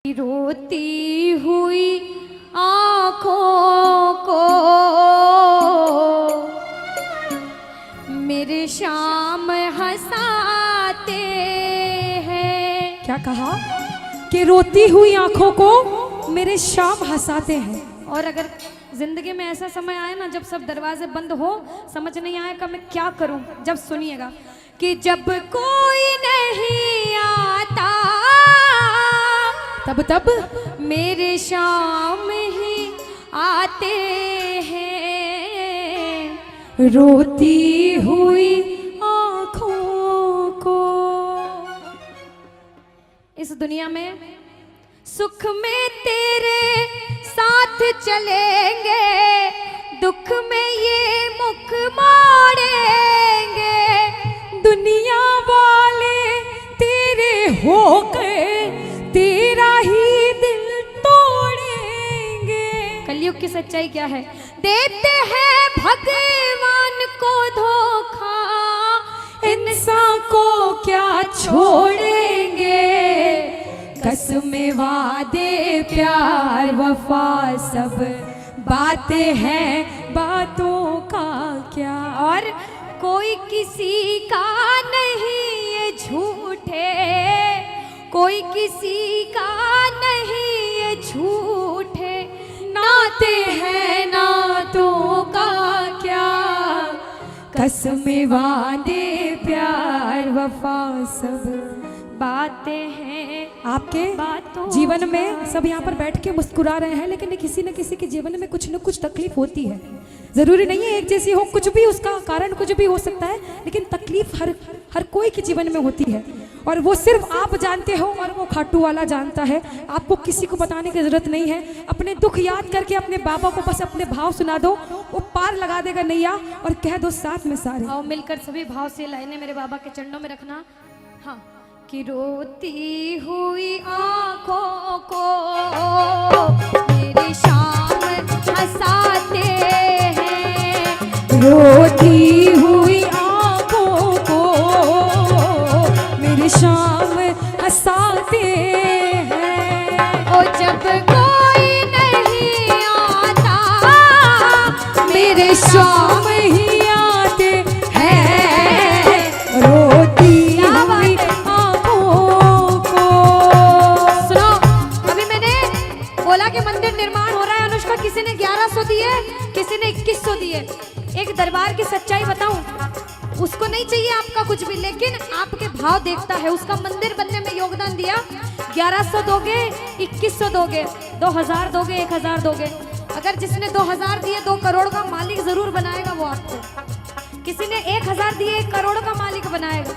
रोती हुई आँखों को मेरे शाम हंसाते हैं। क्या कहा कि रोती हुई आंखों को मेरे शाम हंसाते हैं। और अगर जिंदगी में ऐसा समय आए ना जब सब दरवाजे बंद हो, समझ नहीं आएगा मैं क्या करूं, जब सुनिएगा कि जब कोई नहीं आता तब मेरे शाम ही आते हैं रोती हुई आंखों को। इस दुनिया में सुख में तेरे साथ चलेंगे, दुख में ये मुख मोड़ेंगे। दुनिया वाले तेरे होकर तेरा ही दिल तोड़ेंगे। कलयुग की सच्चाई क्या है? देते हैं भगवान को धोखा, इंसान को क्या छोड़ेंगे। कसमें वादे प्यार वफा सब बातें हैं, बातों का क्या। और कोई किसी का नहीं ये झूठे, कोई किसी का नहीं ये झूठे। नाते हैं नातों का क्या। कसमें वादे प्यार वफा सब बातें हैं आपके बातों जीवन में। सब यहाँ पर बैठ के मुस्कुरा रहे हैं, लेकिन किसी न किसी के जीवन में कुछ न कुछ तकलीफ होती है। जरूरी नहीं है एक जैसी हो, कुछ भी उसका कारण कुछ भी हो सकता है, लेकिन तकलीफ हर कोई के जीवन में होती है। और वो सिर्फ आप जानते हो और वो खाटू वाला जानता है। आपको किसी को बताने की जरूरत नहीं है। अपने दुख याद करके अपने बाबा को बस अपने भाव सुना दो, वो पार लगा देगा नैया। और कह दो साथ में सारे आओ मिलकर सभी भाव से लाइनें मेरे बाबा के चरणों में रखना। हाँ कि रोती हुई आँखों को मेरी शाम हंसाते हैं। रोती हुई आंखों को मेरी शाम हंसाते हैं। ओ जब कोई नहीं आता मेरे शाम ही आते हैं। रोती हुई आंखों को। सुनो, अभी मैंने बोला कि मंदिर निर्माण हो रहा है। अनुष्का, किसी ने 1100 दिए, किसी ने 2100 दिए। एक दरबार की सच्चाई बताऊं, उसको नहीं चाहिए आपका कुछ भी, लेकिन आपके भाव देखता है। उसका मंदिर बनने में योगदान दिया। 1100 दोगे, 2100 दोगे, 2000 दोगे, 1000 दोगे। अगर जिसने 2000 दिए 2 करोड़ का मालिक जरूर बनाएगा वो आपको। किसी ने 1000 दिए 1 करोड़ का मालिक बनाएगा।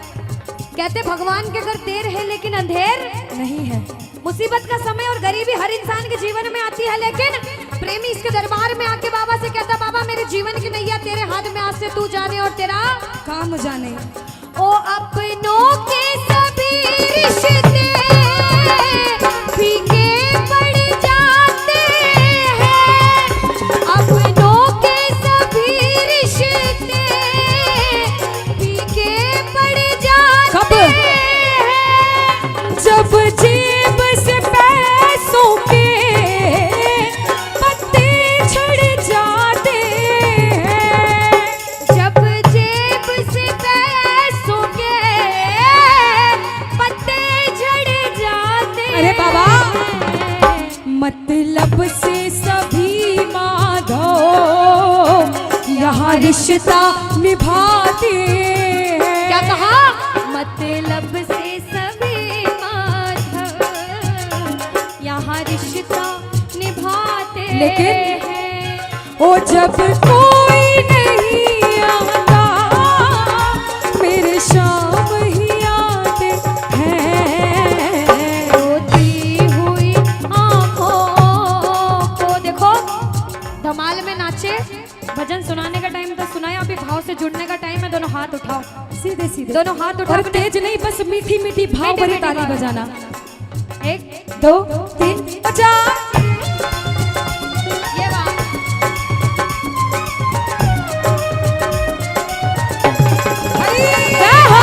कहते भगवान के घर देर है लेकिन अंधेर नहीं है। मुसीबत का समय और गरीबी हर इंसान के जीवन में आती है, लेकिन प्रेमी इसके दरबार में आके बाबा से कहता, बाबा मेरे जीवन की नैया तेरे हाथ में, आज से तू जाने और तेरा काम जाने। ओ अपनों के सभी रिश्ते फीके पड़ जाते हैं। अपनों के सभी रिश्ते फीके पड़ जाते हैं। जब जेब से पैसों के पत्ते झड़ जाते हैं। जब जेब से पैसों के पत्ते झड़ जाते हैं। अरे बाबा, मतलब से सभी माधो यहाँ रिश्ता निभाते हैं। क्या कहा? मतलब से सभी माधव यहाँ रिश्ता निभाते लेकिन हैं। ओ जब कोई नहीं आता मेरे शाम ही आते हैं। रोती हुई आँखों को देखो, धमाल में नाचे। भजन सुनाने का टाइम तो सुनाया, अभी भाव से जुड़ने का टाइम है। दोनों हाथ उठाओ, सीधे सीधे दोनों हाथ उठाओ। और तेज नहीं, बस मीठी मीठी भाव भरी ताली बजाना। 1 2 3 बजा। ये बात जय हो।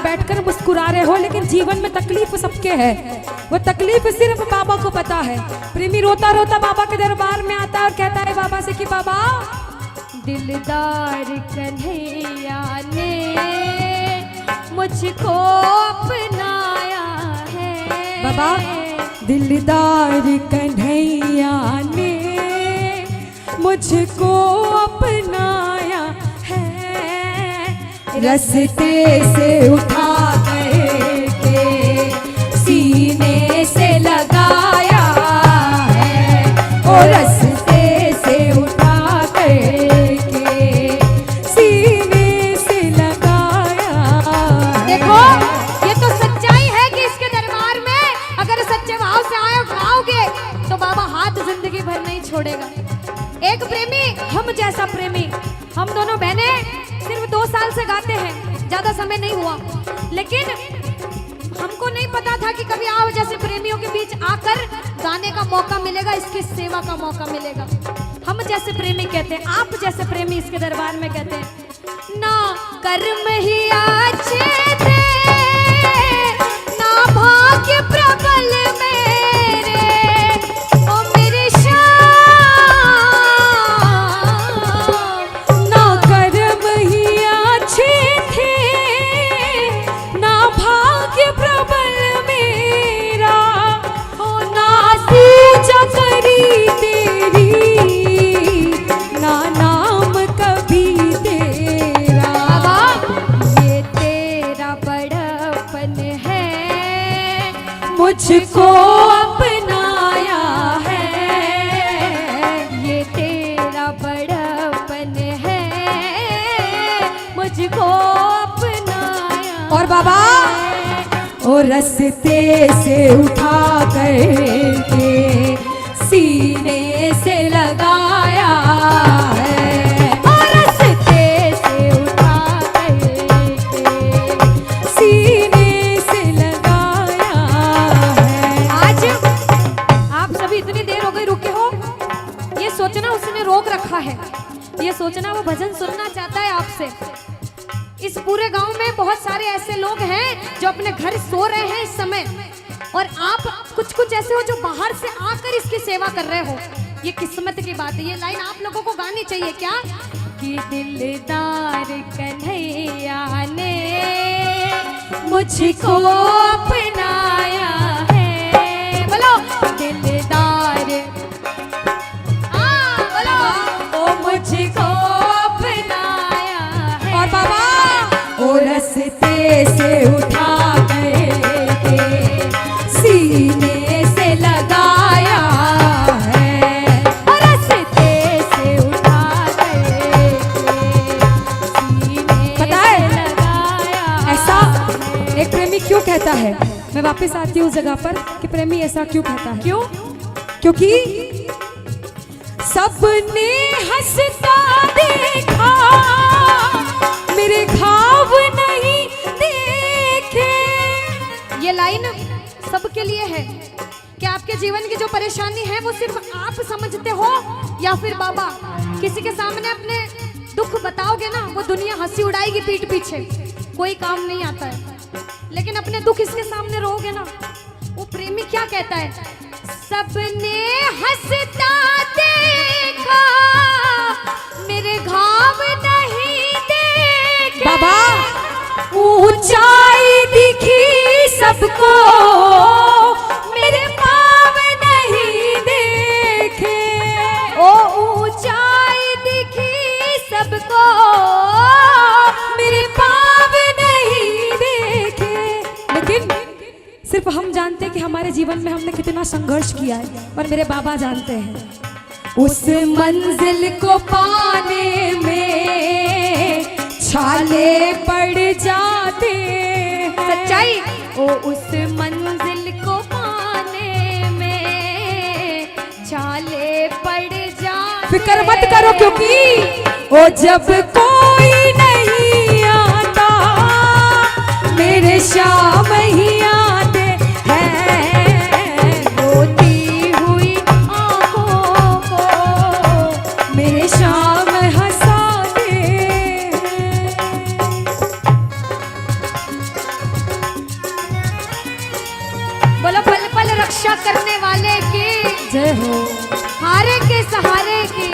बैठकर मुस्कुरा रहे हो, लेकिन जीवन में तकलीफ सबके है। वो तकलीफ सिर्फ बाबा को पता है। प्रेमी रोता रोता बाबा के दरबार में आता है और कहता है बाबा से कि बाबा, दिलदार कन्हैया ने मुझको अपनाया है। बाबा, दिलदार कन्हैया ने मुझको अपनाया है, रास्ते से उठा करके सीने से लगाया है, और रास्ते से उठा करके सीने से लगाया है। देखो, ये तो सच्चाई है कि इसके दरबार में अगर सच्चे भाव से आओगे तो बाबा हाथ जिंदगी भर नहीं छोड़ेगा। एक प्रेमी, हम जैसा प्रेमी, हम दोनों बहनें सिर्फ 2 साल से गाते हैं, ज्यादा समय नहीं हुआ, लेकिन हमको नहीं पता था कि कभी आप जैसे प्रेमियों के बीच आकर गाने का मौका मिलेगा, इसकी सेवा का मौका मिलेगा। हम जैसे प्रेमी कहते हैं, आप जैसे प्रेमी इसके दरबार में कहते हैं, ना कर्म ही अच्छे थे, ना भाग्य प्रबल मेरे, ओ मेरे ना कर्म ही अच्छे थे, ना भाग्य प्रबल मेरा, हो ना पूजा करी तेरी, ना नाम कभी तेरा। बाबा, ये तेरा बड़प्पन है, मुझको अपनाया है, ये तेरा बड़प्पन है, मुझको अपनाया। और बाबा, और रास्ते से उठा करके सीने से लगाया है, और रास्ते से उठा करके सीने से लगाया है। आज आप सभी इतनी देर हो गई रुके हो, ये सोचना उसने रोक रखा है, ये सोचना वो भजन सुनना चाहता है आपसे। इस पूरे गांव में बहुत सारे ऐसे लोग हैं जो अपने घर सो रहे हैं इस समय, और आप कुछ ऐसे हो जो बाहर से आकर इसकी सेवा कर रहे हो। ये किस्मत की बात है। ये लाइन आप लोगों को गानी चाहिए क्या, कि दिलदार कन्हैया ने मुझको अपनाया है। बोलो दिलदार, बोलो ओ मुझको अपनाया है। और बाबा, और रास्ते से उठा करके सीने से लगाया है, और रास्ते से उठा करके सीने पता है, से लगाया ऐसा है। एक प्रेमी क्यों कहता है? मैं वापस आती हूँ उस जगह पर कि प्रेमी ऐसा क्यों कहता है। क्यों? क्योंकि सबने हंसता देखा, मेरे घाव नहीं देखे। ये लाइन सबके लिए है कि आपके जीवन की जो परेशानी है वो सिर्फ आप समझते हो, या फिर बाबा किसी के सामने अपने दुख बताओगे ना, वो दुनिया हंसी उड़ाएगी पीठ पीछे, कोई काम नहीं आता है। लेकिन अपने दुख इसके सामने रोगे ना, वो प्रेमी क्या कहता है, सबने हंसता देखा, मेरे घाव नहीं देखे। बाबा, ऊंचाई दिखी सबको, मेरे पाँव नहीं देखे। ओ ऊंचाई दिखी सबको, मेरे पाँव नहीं देखे। लेकिन सिर्फ हम जानते हैं कि हमारे जीवन में हमने कितना संघर्ष किया है, और मेरे बाबा जानते हैं। उस मंजिल को पाने में छाले पड़ जाते। सच्चाई, ओ उस मंजिल को पाने में छाले पड़ जाते। फिक्र मत करो, क्योंकि ओ जब कोई नहीं आता, मेरे शाम ही आते हैं। रोती हुई आँखों को मेरे शाम हंसाते हैं। रक्षा करने वाले की, जय हो। हारे के सहारे की।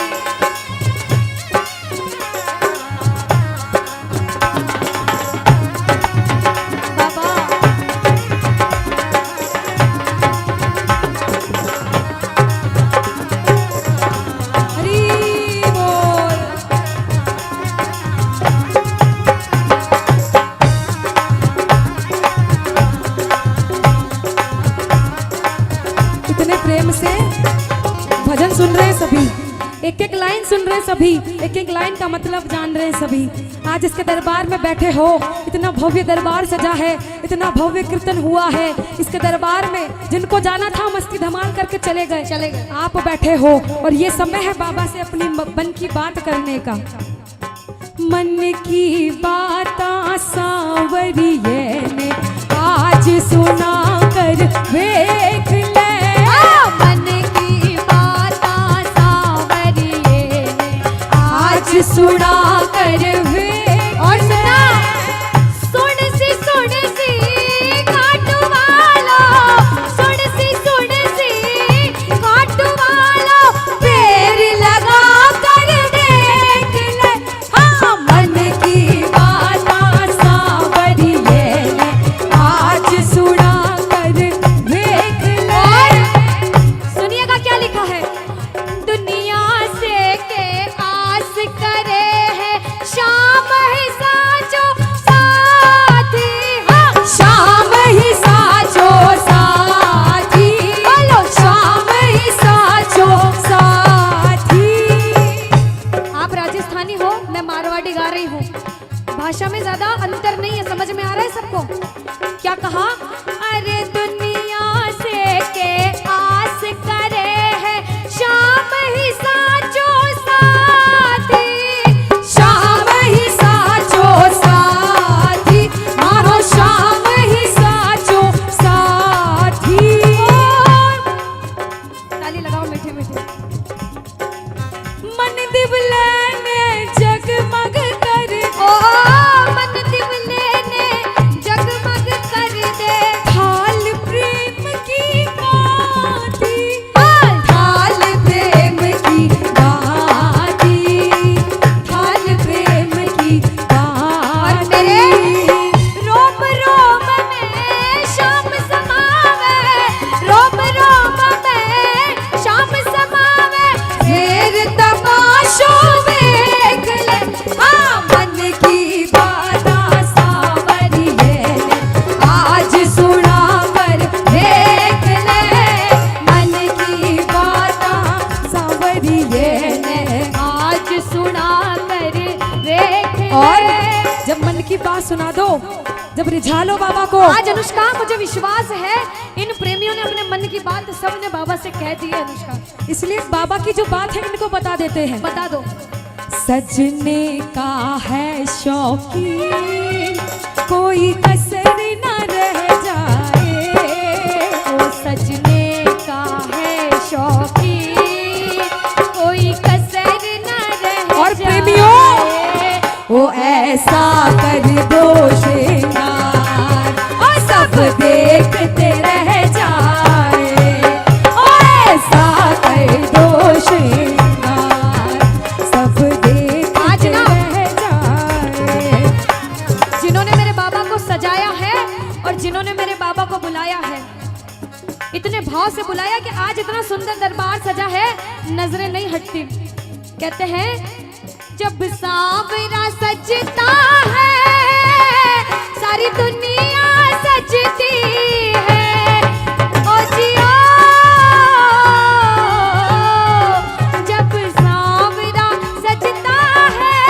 बाबा हरी बोल। इतने प्रेम से भजन सुन रहे हैं सभी, एक एक लाइन सुन रहे हैं सभी, एक एक लाइन का मतलब जान रहे हैं सभी। आज इसके दरबार में बैठे हो, इतना भव्य दरबार सजा है, इतना भव्य कीर्तन हुआ है इसके दरबार में। जिनको जाना था मस्ती धमाल करके चले गए। आप बैठे हो और ये समय है बाबा से अपनी मन की बात करने का। मन की बात सांवरिये ने आज सुना कर देख ले। मन की बात सांवरिये ने आज सुना कर वे। और सुन सी काटू वालो, सुन सी काटू वालो, पैर लगा कर देख ले। हाँ, मन की बात सांवरिये ने आज सुना कर देख ले। सुनिएगा क्या लिखा है। दुनिया से के आस करे है शाम ही साचो साथी। हाँ, शाम ही साचो साथी, बोलो शाम ही साचो साथी। आप राजस्थानी हो, मैं मारवाड़ी गा रही हूँ। भाषा में ज्यादा अंतर नहीं है, समझ में आ रहा है सबको। क्या कहा? अरे दुनिया से के आस करे है शाम ही साचो साथी। शाम ही साचो साथी, मारो शाम ही साचो साथी। ताली लगाओ मीठे मीठे। मन दिवले ने जगमग कर ओ मन दिवले ने जगमग कर दे। थाल प्रेम की बाती, थाल प्रेम की बाती, थाल प्रेम की और बाती। मेरे रोम रोम में शाम समावे, रोम रोम में शाम समावे। फिर तमाशो देख ले। हाँ, मन की बात सांवरिये ने आज सुना कर देख ले। मन की बात सांवरिये ने आज सुना कर देख ले। और जब मन की बात सुना दो, जब रिझा लो बाबा को। आज अनुष्का मुझे विश्वास है इन प्रेमियों ने अपने मन की बात सबने बाबा से कह दी है। अनुष्का इसलिए बाबा की जो बात है इनको बता देते हैं। बता दो। सजने का है शौकीन, कोई कसर न रह जाए। ओ सजने का है शौकीन, कोई कसर न रह और जाए। प्रेमियों, वो ऐसा कर दो श्रृंगार और सब देखते रह जाए। ओ ऐसा कर दो श्रृंगार, सब आज देखते ना रह जाए। जिन्होंने मेरे बाबा को सजाया है और जिन्होंने मेरे बाबा को बुलाया है, इतने भाव से बुलाया कि आज इतना सुंदर दरबार सजा है, नजरें नहीं हटती। कहते हैं जब सांवरा सजता है सारी दुनिया सजती है। ओ जियो जब सांवरा सजता है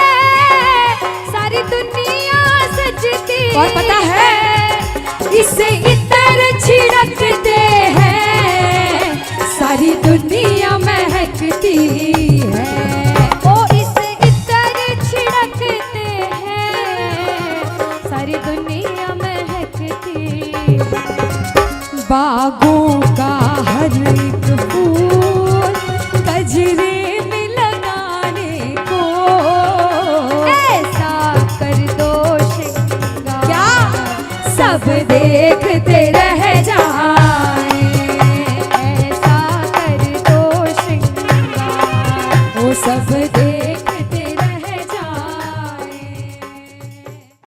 सारी दुनिया सजती है। और पता है, इससे इतर छिड़कते हैं सारी दुनिया महकती है। ओ इसे इतर छिड़कते हैं सारी दुनिया महकती है। बागों का हर एक फूल कजरे में लगाने को ऐसा कर दो श्रृंगार। क्या सब देखते रह